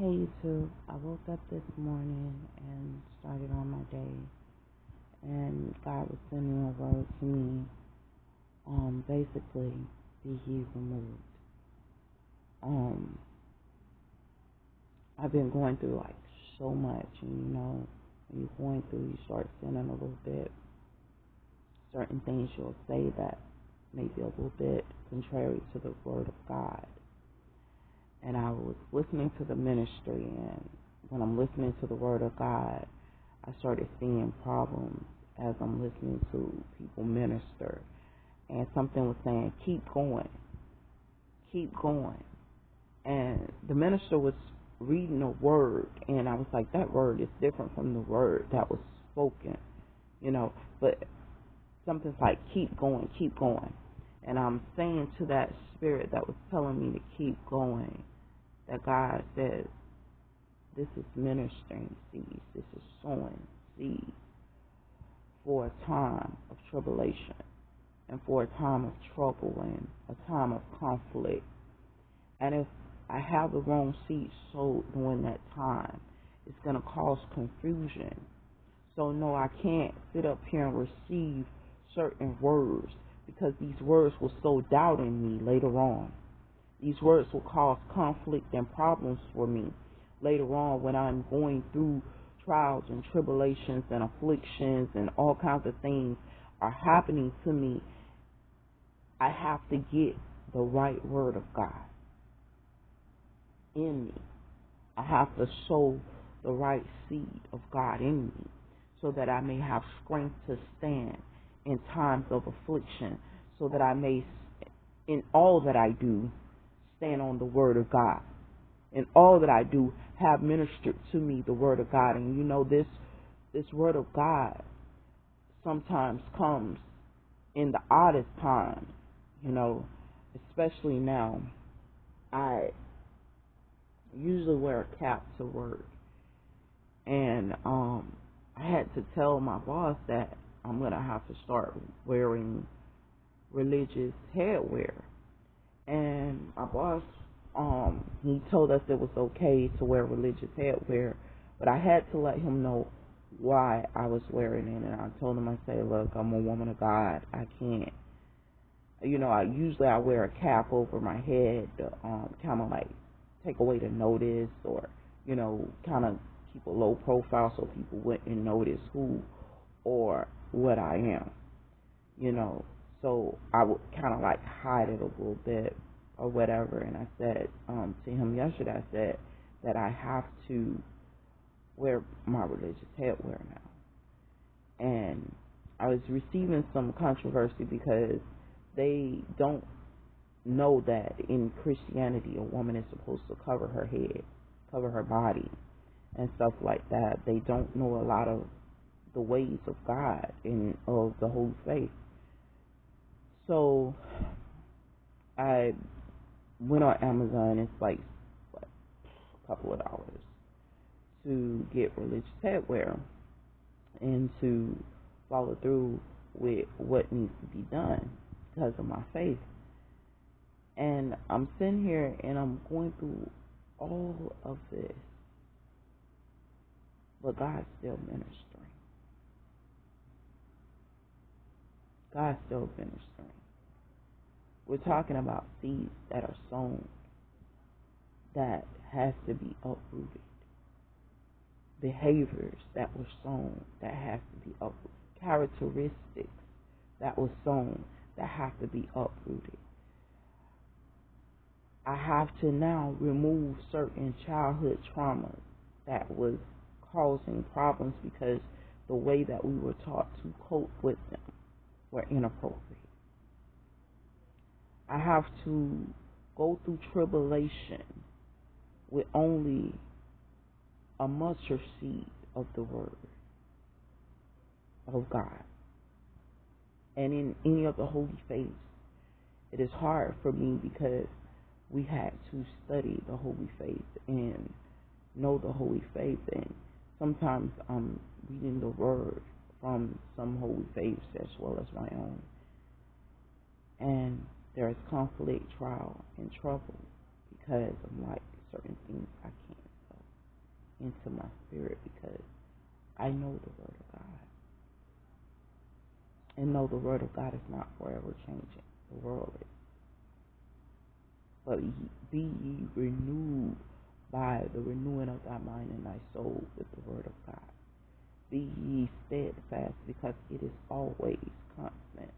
Hey YouTube, I woke up this morning and started on my day, and God was sending a word to me, basically, be ye removed. I've been going through like so much, and when you're going through, you start sinning a little bit. Certain things you'll say that may be a little bit contrary to the word of God. And I was listening to the ministry, and when I'm listening to the word of God, I started seeing problems as I'm listening to people minister. And something was saying, keep going, keep going. And the minister was reading a word, and I was like, that word is different from the word that was spoken, but something's like, keep going, keep going. And I'm saying to that spirit that was telling me to keep going, that God says, this is ministering seeds, this is sowing seeds for a time of tribulation and for a time of trouble and a time of conflict. And if I have the wrong seed sowed during that time, it's going to cause confusion. So no, I can't sit up here and receive certain words, because these words will sow doubt in me later on. These words will cause conflict and problems for me later on when I'm going through trials and tribulations and afflictions and all kinds of things are happening to me. I have to get the right word of God in me. I have to sow the right seed of God in me so that I may have strength to stand in times of affliction, so that I may, in all that I do, stand on the word of God. In all that I do, have ministered to me the word of God. And this word of God sometimes comes in the oddest times, especially now. I usually wear a cap to work, and I had to tell my boss that I'm going to have to start wearing religious headwear. And my boss, he told us it was okay to wear religious headwear, but I had to let him know why I was wearing it. And I told him, I say, look, I'm a woman of God. I can't, I wear a cap over my head to kind of like take away the notice, or, kind of keep a low profile so people wouldn't notice who or what I am, So I would kind of like hide it a little bit or whatever. And I said to him yesterday, I said that I have to wear my religious headwear now. And I was receiving some controversy because they don't know that in Christianity a woman is supposed to cover her head, cover her body, and stuff like that. They don't know a lot of the ways of God and of the Holy Faith. So I went on Amazon. It's like a couple of dollars to get religious headwear and to follow through with what needs to be done because of my faith. And I'm sitting here and I'm going through all of this, but God's still ministering. God's still ministering. We're talking about seeds that are sown that has to be uprooted. Behaviors that were sown that has to be uprooted. Characteristics that were sown that have to be uprooted. I have to now remove certain childhood traumas that was causing problems because the way that we were taught to cope with them were inappropriate. I have to go through tribulation with only a mustard seed of the word of God. And in any of the holy faiths, it is hard for me because we had to study the holy faith and know the holy faith. And sometimes I'm reading the word from some holy faiths as well as my own. And there is conflict, trial, and trouble because of like certain things I can't say. into my spirit because I know the Word of God. And know the Word of God is not forever changing. The world is. But be ye renewed by the renewing of thy mind and thy soul with the Word of God. Be ye steadfast, because it is always constant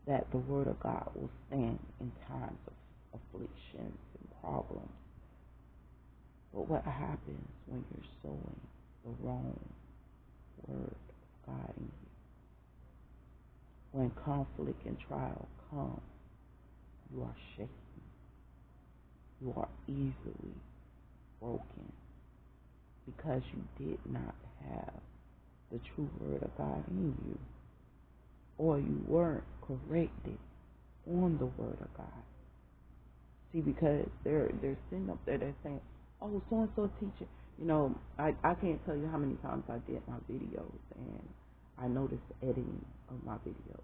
that the Word of God will stand in times of afflictions and problems. But what happens when you're sowing the wrong Word of God in you? When conflict and trial come, you are shaken. You are easily broken because you did not have the true Word of God in you, or you weren't corrected on the Word of God. See, because they're sitting up there, they're saying, "Oh, so and so teacher." You know, I can't tell you how many times I did my videos, and I noticed the editing of my videos,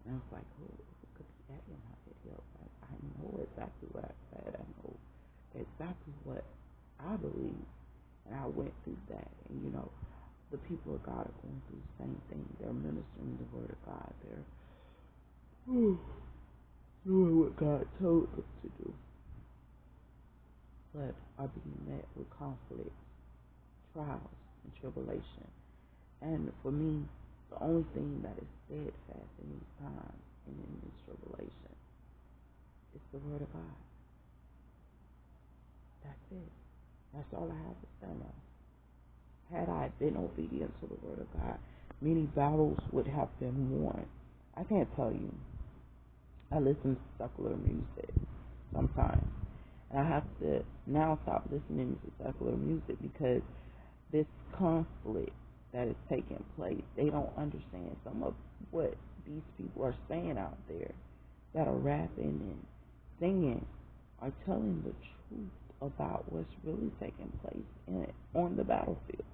and I was like, "Who could be editing my videos?" I know exactly what I said. I know exactly what I believe, and I went through that. And you know, the people of God are going through the same thing. They're ministering the Word of God. They're doing what God told them to do, but are being met with conflict, trials, and tribulation. And for me, the only thing that is steadfast in these times and in this tribulation is the Word of God. That's it. That's all I have to stand on. Had I been obedient to the Word of God, many battles would have been won. I can't tell you. I listen to secular music sometimes, and I have to now stop listening to secular music because this conflict that is taking place, they don't understand some of what these people are saying out there that are rapping and singing are telling the truth about what's really taking place on the battlefield.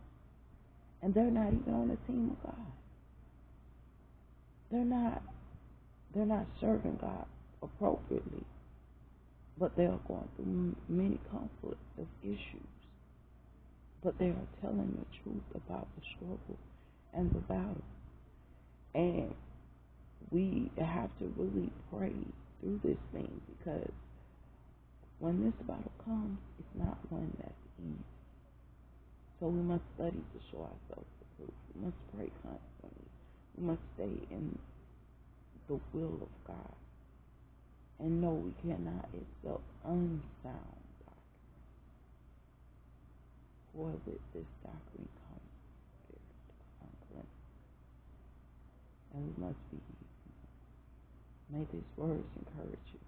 And they're not even on the team of God. They're not serving God appropriately, but they are going through many conflicts of issues. But they are telling the truth about the struggle and the battle. And we have to really pray through this thing, because when this battle comes, it's not one that's easy. So we must study to show ourselves approved. We must pray constantly. We must stay in the will of God. And no, we cannot accept unsound doctrine. For with this doctrine comes spirit of uncleanness. And we must be. May these words encourage you.